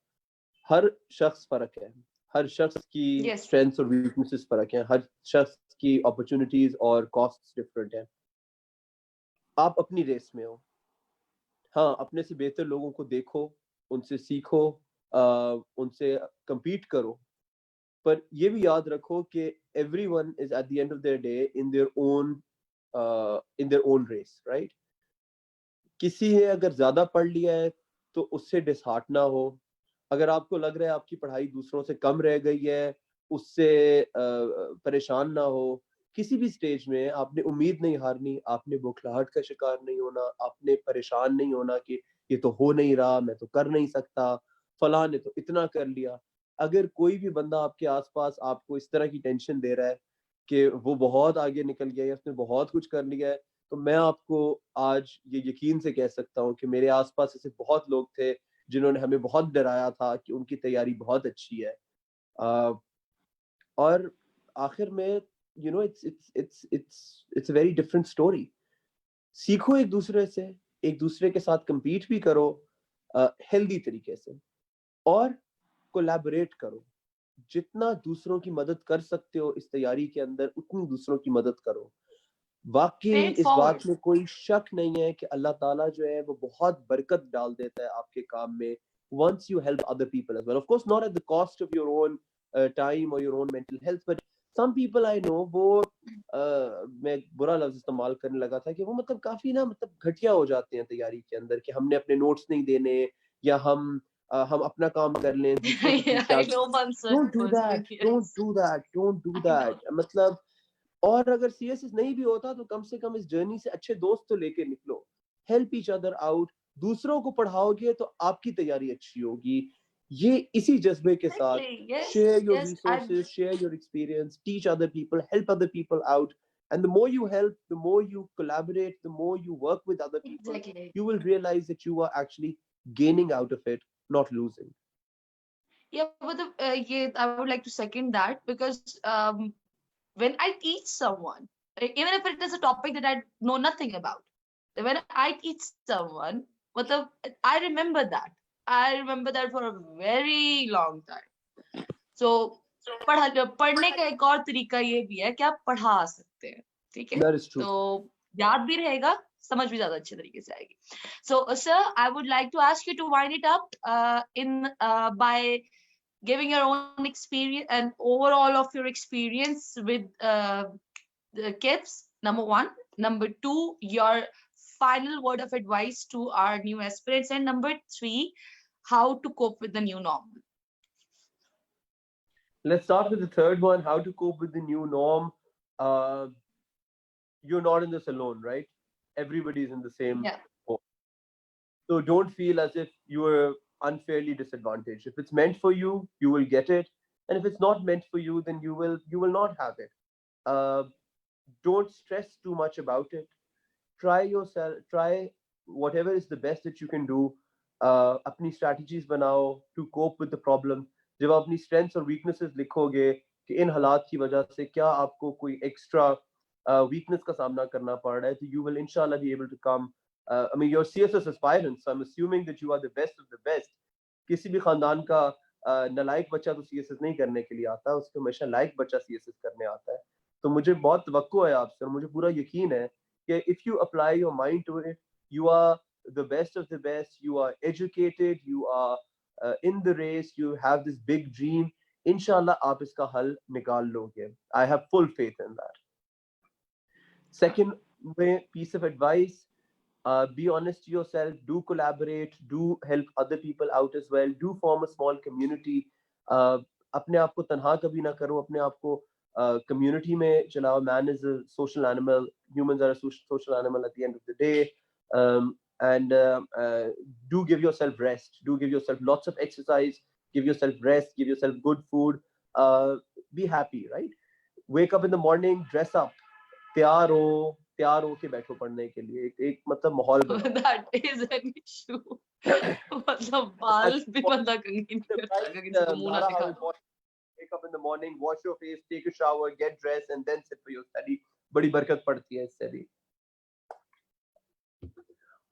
हर शख्स फर्क है, हर शख्स की
Yes.
स्ट्रेंथ्स और वीकनेसेस फर्क हैं, हर शख्स की अपॉर्चुनिटीज और कॉस्ट्स डिफरेंट हैं. आप अपनी रेस में हो. हाँ, अपने से बेहतर लोगों को देखो, उनसे सीखो, उनसे compete करो, पर ये भी याद रखो कि everyone is at the end of their day in their own race, right? किसी ने अगर ज्यादा पढ़ लिया है तो उससे डिसहार्ट ना हो. अगर आपको लग रहा है आपकी पढ़ाई दूसरों से कम रह गई है, उससे परेशान ना हो. किसी भी स्टेज में आपने उम्मीद नहीं हारनी, आपने बौखलाहट का शिकार नहीं होना, आपने परेशान नहीं होना कि ये तो हो नहीं रहा, मैं तो कर नहीं सकता, फलां ने तो इतना कर लिया. अगर कोई भी बंदा आपके आसपास आपको इस तरह की टेंशन दे रहा है कि वो बहुत आगे निकल गया है, उसने बहुत कुछ कर लिया है, तो मैं आपको आज ये यकीन से कह सकता हूँ कि मेरे आसपास ऐसे बहुत लोग थे जिन्होंने हमें बहुत डराया था कि उनकी तैयारी बहुत अच्छी है. और आखिर में it's a very different story. सीखो एक दूसरे से, एक दूसरे के साथ compete भी करो हेल्दी तरीके से, और कोलैबोरेट करो, जितना दूसरों की मदद कर सकते हो इस तैयारी के अंदर उतनी दूसरों की मदद करो। वाकई
Pay it
इस बात
forward.
में कोई शक नहीं है कि अल्लाह ताला जो है वो बहुत बरकत डाल देता है आपके काम में once you help other people as well. Of course, not at the cost of your own time or your own mental health, but some people I know वो मैं बुरा लफ्ज इस्तेमाल करने लगा था कि वो मतलब काफी ना मतलब घटिया हो जाते हैं तैयारी के अंदर कि हमने अपने नोट्स नहीं देने या हम अपना काम कर लें दूसरों को
Yeah,
पूछ
I
के
know one such
don't do
person.
that, don't
Yes,
do that, don't do
I know.
that, मतलब और अगर सीएसएस नहीं भी होता तो कम से कम इस जर्नी से अच्छे दोस्त तो लेके निकलो, हेल्प ईच अदर आउट, दूसरों को पढ़ाओगे तो आपकी तैयारी अच्छी होगी। ये इसी जज्बे के साथ
Exactly. Yes,
share your
yes. I
resources, share your experience, teach other people, help other people out, and the more you help, the more you collaborate, the more you work with other people,
exactly.
you will realize that you are actually gaining out of it, not losing.
Yeah, but yeah, I would like to second that because when I teach someone, even if it is a topic that I know nothing about, when I teach someone, matlab, I remember that. I remember that for a very long time. So पढ़ने का एक और तरीका ये भी है कि आप पढ़ा सकते हैं, ठीक है?
That is true.
तो याद भी रहेगा, समझ भी ज्यादा अच्छे तरीके से आएगी. So, sir, I would like to ask you to wind it up in by giving your own experience and overall of your experience with the kids, number one. Number two, your final word of advice to our new aspirants. And number three, how to cope with the new normal.
Let's start with the third one, how to cope with the new norm. uh, you're not in this alone, right? Everybody's in the same
Yeah.
boat. So don't feel as if you are unfairly disadvantaged. If it's meant for you, you will get it. And if it's not meant for you, then you will not have it. Uh, don't stress too much about it. Try yourself, try whatever is the best that you can do. अपनी strategies बनाओ to cope with the problem. जब आप अपनी strengths और weaknesses लिखोगे कि इन हालात की वजह से क्या आपको कोई extra weakness का सामना करना पड़ रहा है, तो you will inshallah be able to come. I mean, you're CSS aspirants, so I'm assuming that you are the best of the best. किसी भी खानदान का नालायक बच्चा तो CSS नहीं करने के लिए आता, उसको हमेशा लायक बच्चा CSS करने आता है. तो मुझे बहुत तवक्को है आपसे और मुझे पूरा यकीन है कि if you apply your mind to it, you are the best of the best, you are educated, you are in the race, you have this big dream. Inshallah, आप इसका हल निकाल लोगे. I have full faith in that. Second piece of advice, be honest to yourself, do collaborate, do help other people out as well, do form a small community. अपने आप को तनहा कभी ना करो, अपने आप को community में चलाओ. Man is a social animal, humans are a social animal at the end of the day. And do give yourself rest, do give yourself lots of exercise, give yourself rest, give yourself good food. Be happy, right? Wake up in the morning, dress up, तैयार हो के बैठो पढ़ने के लिए. एक मतलब माहौल बनाओ.
That is an issue. मतलब बाल भी बंदा कंघी नहीं करता अगर किसी को मुंह ना
Nara, how
दिखा दो.
important. Wake up in the morning, wash your face, take a shower, get dressed, and then sit for your study. बड़ी बरकत पड़ती है इससे भी.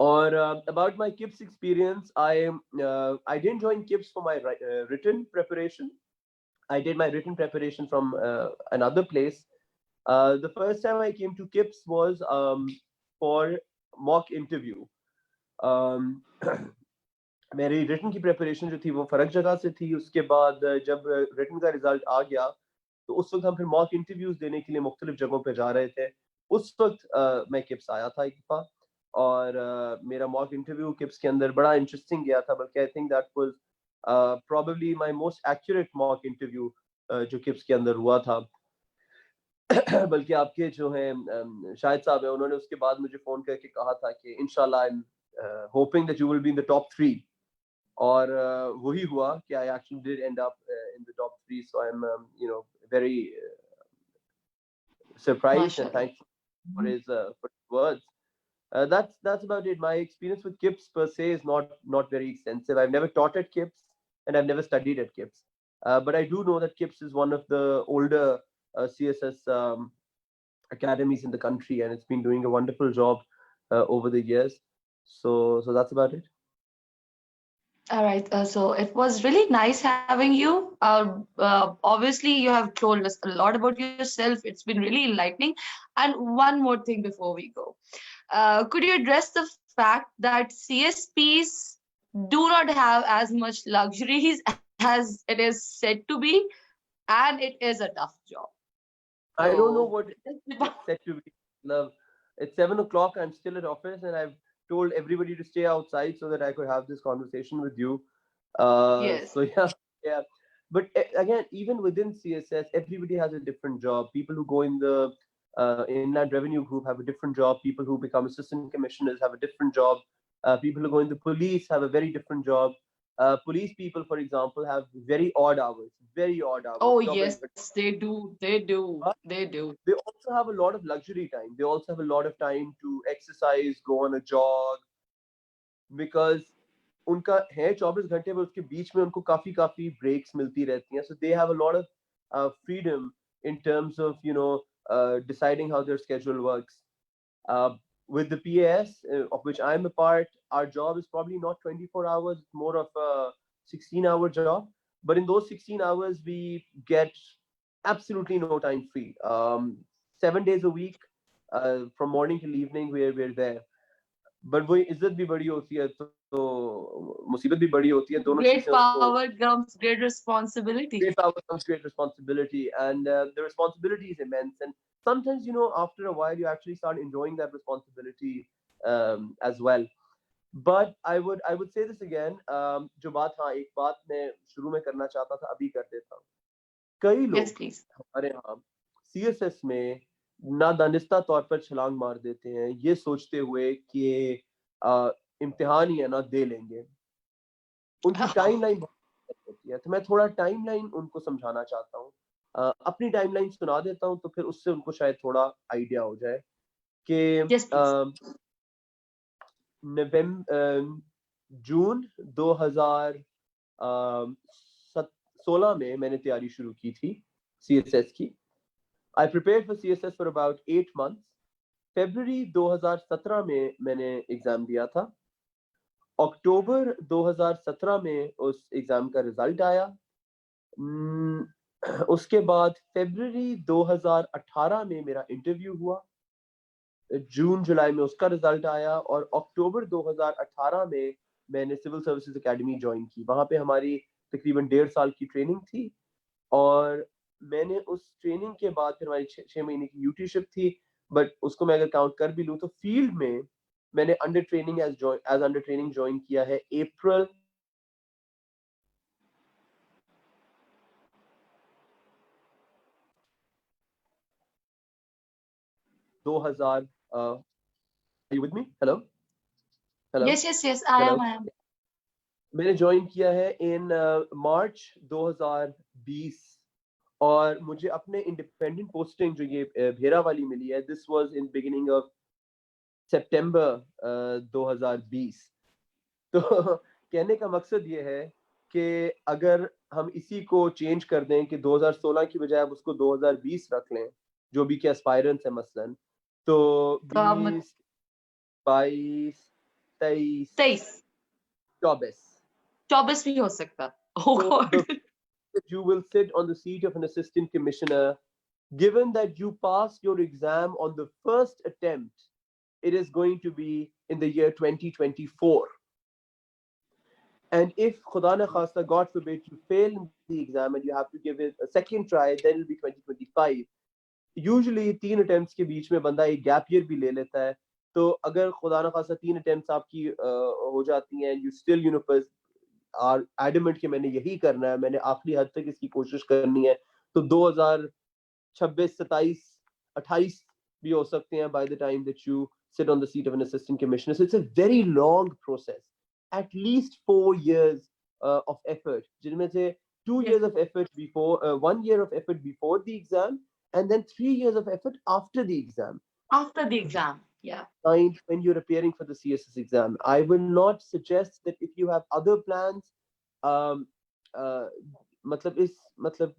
Or about my KIPS experience, I didn't join KIPS for my written preparation. I did my written preparation from another place. The first time I came to KIPS was for mock interview. मेरी written की preparation जो थी वो फर्क जगह से थी. उसके बाद जब रिटन का रिजल्ट आ गया तो उस वक्त हम फिर मॉक इंटरव्यूज देने के लिए मुख्तलिफ जगहों पे जा रहे थे. उस वक्त मैं किप्स आया था एक दफ़ा और मेरा मॉक इंटरव्यू किप्स के अंदर बड़ा इंटरेस्टिंग गया था. बल्कि I think that was probably my most accurate mock interview जो किप्स के अंदर हुआ था. बल्कि आपके जो हैं शाहिद साहब हैं, उन्होंने उसके बाद मुझे फ़ोन करके कहा था कि इंशाल्लाह I am hoping that you will be in the top 3. और वही हुआ कि I actually did and up in the top 3. So I am very surprised and
माशाल्लाह.
thankful for his words. That's about it. My experience with KIPS per se is not very extensive. I've never taught at KIPS and I've never studied at KIPS. But I do know that KIPS is one of the older CSS academies in the country, and it's been doing a wonderful job over the years. So that's about it.
All right. So it was really nice having you. Obviously, you have told us a lot about yourself. It's been really enlightening. And one more thing before we go. Could you address the fact that CSPs do not have as much luxuries as it is said to be, and it is a tough job.
I don't know
So,
what it's set to be. Love. It's 7 o'clock. I'm still at office, and I've told everybody to stay outside so that I could have this conversation with you.
yes.
So yeah, yeah. But again, even within CSS, everybody has a different job. People who go in the inland revenue group have a different job. People who become assistant commissioners have a different job. People who go in the police have a very different job. Police people, for example, have very odd hours.
Oh,
24
yes, they do. They do.
but
They do.
they also have a lot of luxury time. They also have a lot of time to exercise, go on a jog, because उनका है 24 घंटे पर उसके बीच में उनको काफी काफी breaks मिलती रहती हैं. So they have a lot of freedom in terms of deciding how their schedule works. Uh, with the PAS, of which I'm a part, our job is probably not 24 hours, it's more of a 16-hour job. But in those 16 hours, we get absolutely no time free. 7 days a week, from morning till evening, we're there. But वही इज्जत भी बड़ी होती है तो मुसीबत भी बड़ी होती है दोनों चीजें
Great
उसको
power comes great responsibility.
great power comes great responsibility, and the responsibility is immense. And sometimes, after a while, you actually start enjoying that responsibility as well. But I would say this again. जो बात हाँ एक बात मैं शुरू में करना चाहता था अभी कर देता हूँ. कई
Yes,
लोग
please.
हमारे यहाँ सीएसएस में नादानिस्ता तौर पर छलांग मार देते हैं ये सोचते हुए कि अ, इम्तिहान ही है ना दे लेंगे. उनकी टाइमलाइन बहुत होती है तो मैं थोड़ा टाइमलाइन उनको समझाना चाहता हूँ. अपनी टाइमलाइन सुना देता हूँ तो फिर उससे उनको शायद थोड़ा आइडिया हो जाए कि
Yes, please.
नवंबर जून 2016 में मैंने तैयारी शुरू की थी सीएसएस की. I prepare for CSS for about 8 months. फरवरी 2017 में मैंने एग्जाम दिया था. अक्टूबर 2017 में उस एग्जाम का रिजल्ट आया. उसके बाद फरवरी 2018 में मेरा इंटरव्यू हुआ. जून जुलाई में उसका रिजल्ट आया और अक्टूबर 2018 में मैंने सिविल सर्विसेज एकेडमी ज्वाइन की. वहां पे हमारी तकरीबन 1.5 साल की ट्रेनिंग थी और मैंने उस ट्रेनिंग के बाद फिर हमारी 6 महीने की यूटीशिप थी. बट उसको मैं अगर काउंट कर भी लूँ तो फील्ड में मैंने under training as under training join किया है April 2000. Are you with me? Hello? Hello?
Yes, yes, yes. I
Hello?
am. I am.
मैंने ज्वाइन किया है इन मार्च 2020 और मुझे अपने इंडिपेंडेंट पोस्टिंग जो ये भेरा वाली मिली है this was in beginning of September 2020. तो कहने का मकसद ये है कि अगर हम इसी को चेंज कर दें कि 2016 की बजाय अब उसको 2020 रख लें जो भी के एस्पायरेंट्स है मसलन तो
तो आप
20 22 23
23
24.
24 भी हो सकता. Oh
So
God.
the that you will sit on the seat of an assistant commissioner, given that you passed your exam on the first attempt, it is going to be in the year 2024. And if Khuda na khasta, God forbid, you fail in the exam and you have to give it a second try, then it'll be 2025. Usually 3 attempts के बीच में बंदा एक gap year भी ले लेता है. तो अगर खुदा ना खासा 3 attempts आपकी हो जाती हैं, you still आर एडमेंट कि मैंने यही करना है, मैंने आखिरी हद तक इसकी कोशिश करनी है, तो 2026, 27, 28 भी हो सकते हैं by the time that you sit on the seat of an assistant commissioner. So it's a very long process, at least 4 years of effort, जिनमें से 2 years
Yes.
of effort before, 1 year of effort before the exam, and then 3 years of effort after the exam.
After the exam. Yeah.
Mind when you're appearing for the CSS exam. I will not suggest that if you have other plans, um, uh, matlab is matlab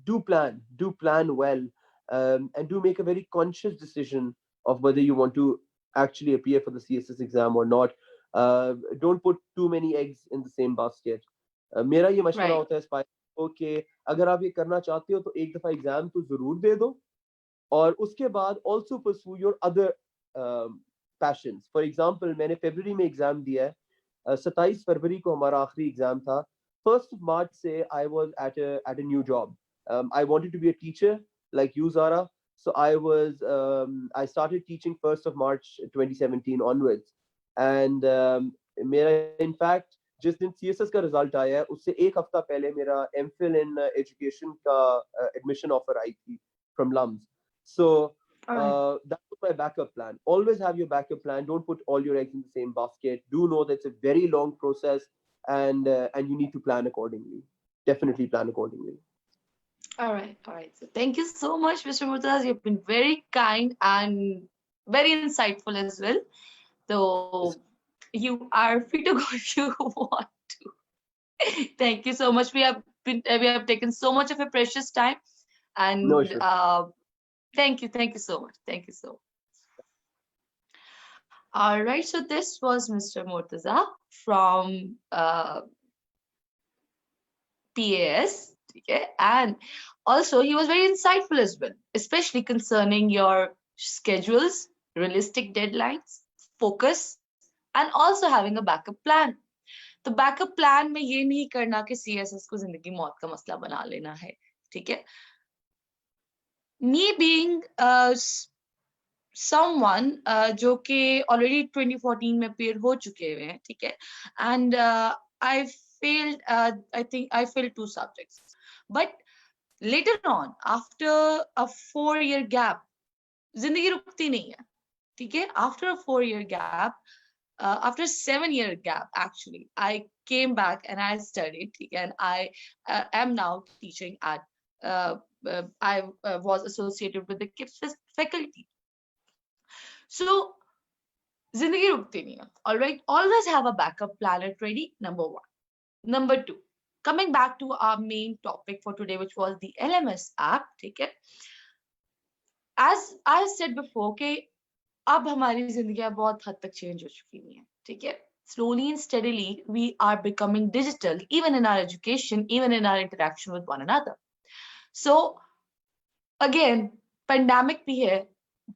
do plan well, and do make a very conscious decision of whether you want to actually appear for the CSS exam or not. Don't put too many eggs in the same basket. मेरा ये मशवरा
Right.
होता है spy को कि अगर आप ये करना चाहते हो तो एक दफा एग्जाम तो जरूर दे दो, और उसके बाद also pursue your other patience. For example मैंने फरवरी में एग्जाम दिया है, 27 फरवरी को हमारा आखिरी एग्जाम था. 1 मार्च से I was at a new job. I wanted to be a teacher like you, Zara. So I started teaching 1st of March 2017 onwards. And मेरा in fact जिस दिन CSS का रिजल्ट आया है उससे एक हफ्ता पहले मेरा MPhil in education का एडमिशन ऑफर आई थी from LUMS. So
All right.
that was my backup plan. Always have your backup plan. Don't put all your eggs in the same basket. Do know that it's a very long process, and you need to plan accordingly. Definitely plan accordingly.
All right. All right. So thank you so much, Mr. Murtaz. You've been very kind and very insightful as well. So you are free to go if you want to. Thank you so much. We have taken so much of your precious time,
No
and
issue.
thank you so much. Thank you so much. All right. So this was Mr. Murtaza from PAS. Okay, and also he was very insightful as well, especially concerning your schedules, realistic deadlines, focus, and also having a backup plan. तो backup plan में ये नहीं करना कि CSS को जिंदगी मौत का मसला बना लेना है, ठीक है. Me being someone जो कि already 2014 में पेयर हो चुके हुए हैं, ठीक है, and I failed, I think I failed 2 subjects, but later on after a 4-year gap जिंदगी रुकती नहीं है, ठीक है. After a 4-year gap, after a 7-year gap, actually, I came back and I studied, and I am now teaching at, I was associated with the KIPS faculty. So, zindagi rukti nahi hai. All right, always have a backup plan at ready, number 1. Number 2, coming back to our main topic for today, which was the LMS app, okay? As I said before, okay, अब हमारी जिंदगियां बहुत हद तक change हो चुकी हैं, ठीक है. Slowly and steadily, we are becoming digital, even in our education, even in our interaction with one another. So, again, pandemic भी है,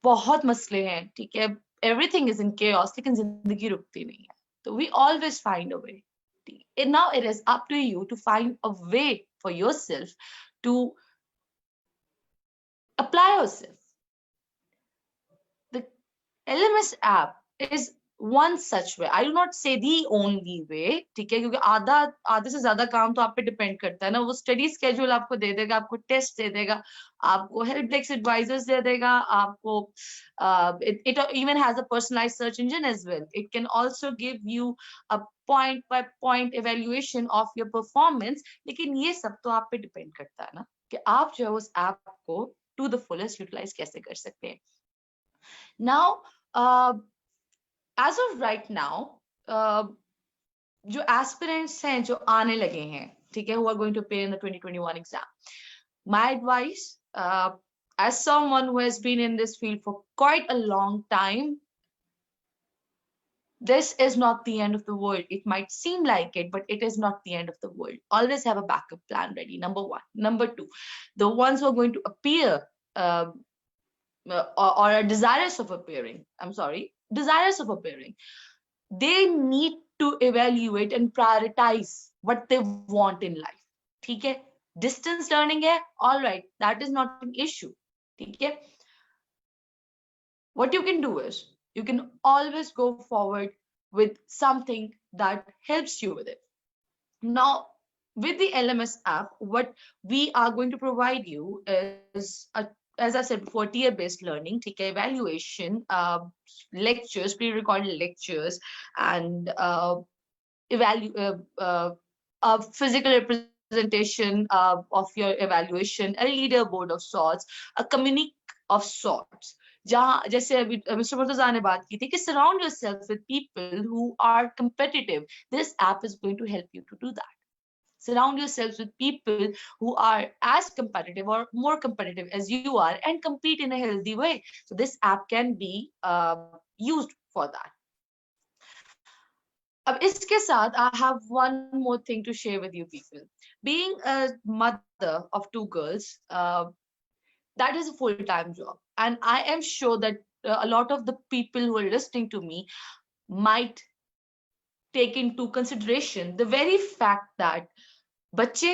बहुत मसले हैं, ठीक है. Everything is in chaos, लेकिन जिंदगी रुकती नहीं है. So we always find a way. And now it is up to you to find a way for yourself to apply yourself. The LMS app is one such way. I do not say the only way, ठीक है, क्योंकि आधे से ज्यादा काम तो आप पे डिपेंड करता है ना. वो स्टडी स्केड्यूल आपको दे देगा, आपको टेस्ट दे देगा, आपको हेल्प डेस्क एडवाइजर्स दे देगा, आपको it even has a personalized search engine as well. It can also give you a point by point evaluation of your performance. लेकिन ये सब तो आप पे डिपेंड करता है ना कि आप जो है उस ऐप को टू द फुलेस्ट यूटिलाइज कैसे कर सकते हैं. Now, as of right now, जो aspirants हैं जो आने लगे हैं, ठीक है, who are going to appear in the 2021 exam, my advice, as someone who has been in this field for quite a long time, this is not the end of the world. It might seem like it, but it is not the end of the world. Always have a backup plan ready, number 1. Number 2, the ones who are going to appear or are desirous of appearing, they need to evaluate and prioritize what they want in life. ठीक है, distance learning है, all right, that is not an issue. ठीक है, what you can do is you can always go forward with something that helps you with it. Now, with the LMS app, what we are going to provide you is as I said before, tier-based learning, take evaluation, lectures, pre-recorded lectures, and a physical representation of your evaluation, a leaderboard of sorts, a communique of sorts. जहाँ जैसे अभी mister Murtaza ने बात की थी कि surround yourself with people who are competitive. This app is going to help you to do that. Surround yourselves with people who are as competitive or more competitive as you are and compete in a healthy way. So this app can be used for that. अब इसके साथ I have one more thing to share with you people. Being a mother of 2 girls, that is a full-time job, and I am sure that a lot of the people who are listening to me might take into consideration the very fact that बच्चे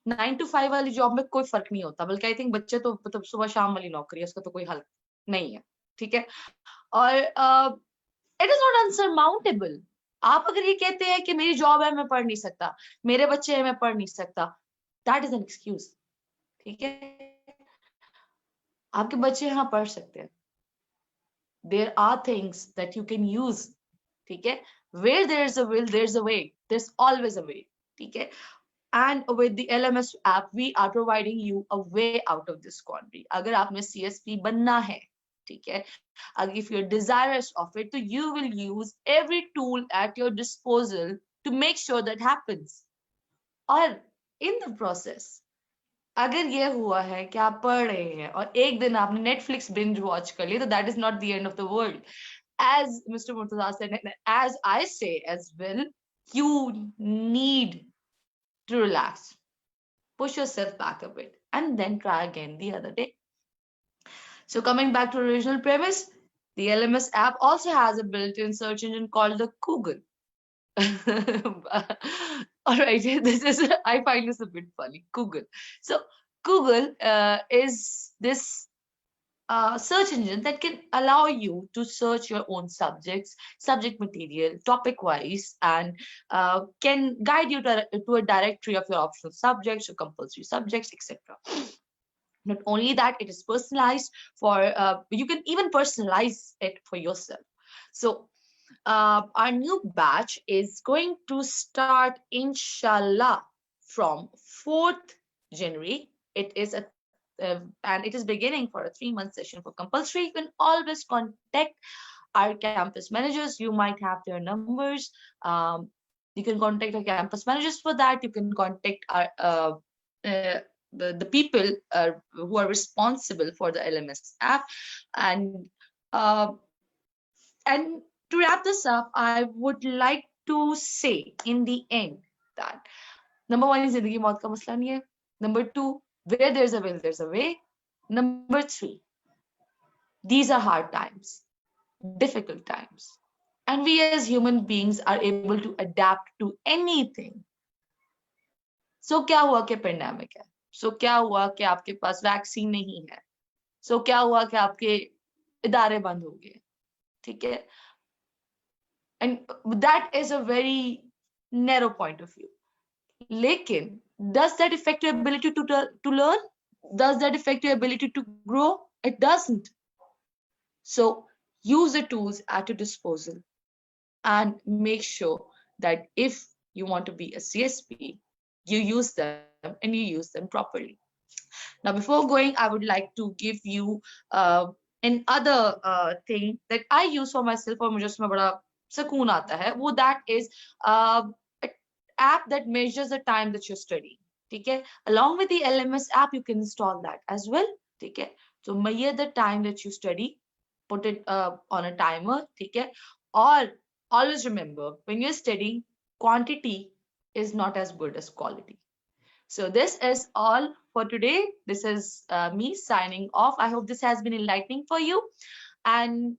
9 to 5 वाली job में कोई फर्क नहीं होता, बल्कि I think बच्चे तो मतलब सुबह शाम वाली नौकरी है, उसका तो कोई हल नहीं है, ठीक है। और इट इज नॉट अनसरमाउंटेबल। आप अगर ये कहते हैं कि मेरी जॉब है मैं पढ़ नहीं सकता, मेरे बच्चे हैं मैं पढ़ नहीं सकता, दैट इज एन एक्सक्यूज, ठीक है। आपके बच्चे यहाँ पढ़ सकते हैं, there are things that you can use, ठीक है। Where there is a will there is a way, there is always a way, ठीक है। And with the LMS app, we are providing you a way out of this quandary. अगर आपने CSP बनना है, ठीक है, if you're desirous of it, so you will use every tool at your disposal to make sure that happens. और in the process, अगर ये हुआ है कि आप पढ़ रहे हैं और एक दिन आपने Netflix binge watch कर लिया, तो that is not the end of the world. As Mr. Murtaza said, and as I say as well, you need to relax, push yourself back a bit, and then try again the other day. So coming back to original premise, the LMS app also has a built-in search engine called the Google. All right, this is, I find this a bit funny, Google. So Google is this search engine that can allow you to search your own subjects, subject material, topic wise, and can guide you to a directory of your optional subjects, your compulsory subjects, etc. Not only that, it is personalized for, you can even personalize it for yourself. So our new batch is going to start, inshallah, from 4th January. It is a and it is beginning for a 3-month session for compulsory. You can always contact our campus managers. You might have their numbers. You can contact our campus managers for that. You can contact our the people who are responsible for the LMS app. And to wrap this up, I would like to say in the end that number 1 is zindagi maut ka masla nahi hai. Number 2, where there's a will, there's a way. Number 3, these are hard times, difficult times, and we as human beings are able to adapt to anything. So क्या हुआ कि pandemic है? So क्या हुआ कि आपके पास vaccine नहीं है? So क्या हुआ कि आपके इदारे बंद हो गए? ठीक है? And that is a very narrow point of view. Lekin, does that affect your ability to learn? Does that affect your ability to grow? It doesn't. So use the tools at your disposal and make sure that if you want to be a CSP, you use them and you use them properly. Now, before going, I would like to give you another thing that I use for myself, और मुझे उसमें बड़ा सुकून आता है, वो that is an app that measures the time that you're studying. ठीक है? Along with the LMS app, you can install that as well. ठीक है? So measure the time that you study, put it on a timer. ठीक है? Or always remember, when you're studying, quantity is not as good as quality. So this is all for today. This is me signing off. I hope this has been enlightening for you. And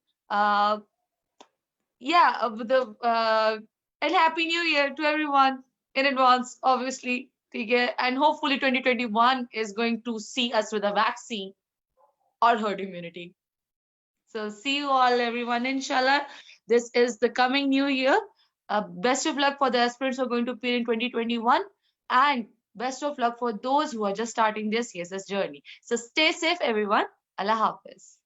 yeah, and Happy New Year to everyone in advance, obviously. And hopefully 2021 is going to see us with a vaccine or herd immunity. So see you all, everyone, inshallah. This is the coming new year. Best of luck for the aspirants who are going to appear in 2021. And best of luck for those who are just starting their CSS journey. So stay safe, everyone. Allah Hafiz.